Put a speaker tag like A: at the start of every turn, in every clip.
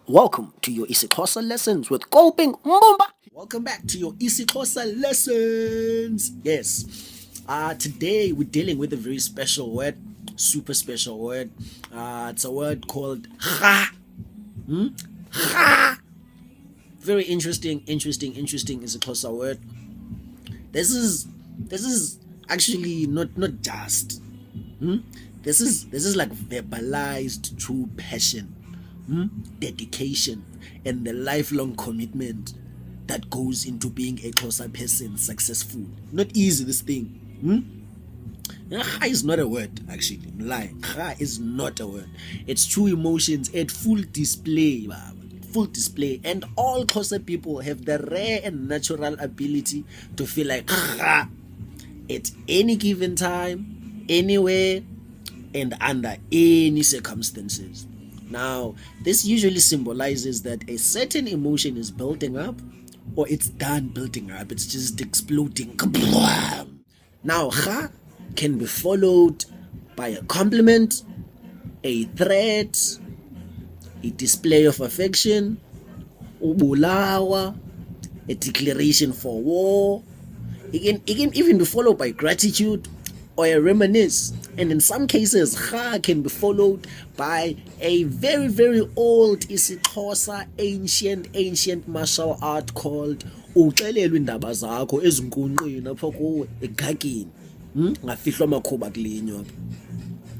A: Welcome to your IsiXhosa lessons with Kolping Mbumba.
B: Welcome back to your IsiXhosa lessons. Yes. Today we're dealing with a very special word, super special word. It's a word called Rhaaaa. Rhaaaa. Very interesting IsiXhosa word. This is actually not just. This is like verbalized true passion, dedication, and the lifelong commitment that goes into being a Xhosa person successful. Not easy, this thing. Rhaaaa is not a word, actually. I'm lying. Rhaaaa is not a word. It's true emotions at full display, baba. Full display, and all Xhosa people have the rare and natural ability to feel like Rhaaaa at any given time, anywhere, and under any circumstances. Now, this usually symbolizes that a certain emotion is building up, or it's done building up, it's just exploding. Now, Rhaaaa can be followed by a compliment, a threat, a display of affection, ubulawa, a declaration for war. It can even be followed by gratitude or a reminisce. And in some cases, Rhaaaa can be followed by a very, very old IsiXhosa ancient martial art called uxelelwa indaba zakho, ezinkonkqeni apha kuwe egageni. Kungafihlwa makhuba kulinywa.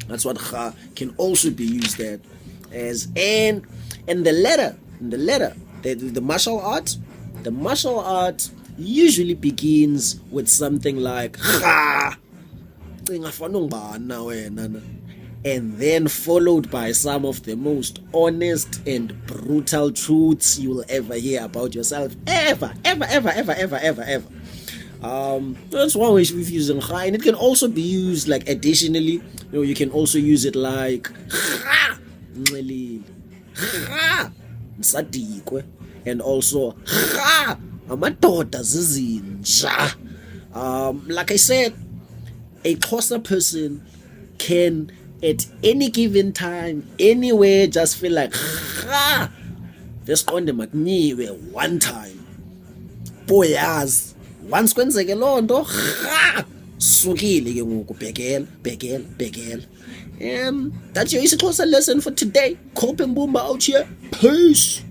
B: That's what Rhaaaa can also be used as. And the letter, the martial art usually begins with something like Rhaaaa, wena, and then followed by some of the most honest and brutal truths you will ever hear about yourself. Ever. That's one way of using Rhaaaa, and it can also be used like additionally. You can also use it like Rhaaaa sadikwe, and also Rhaaaa amadoda zizinja. Like I said, a Xhosa person can at any given time, anywhere, just feel like Rhaaaa vesiqonde makuniwe one time. Boyazi once kwenzeke loo nto, Rhaaaa sukile ke ngoku, bhekela. That's your IsiXhosa lesson for today. Kolping Mbumba out here. Peace.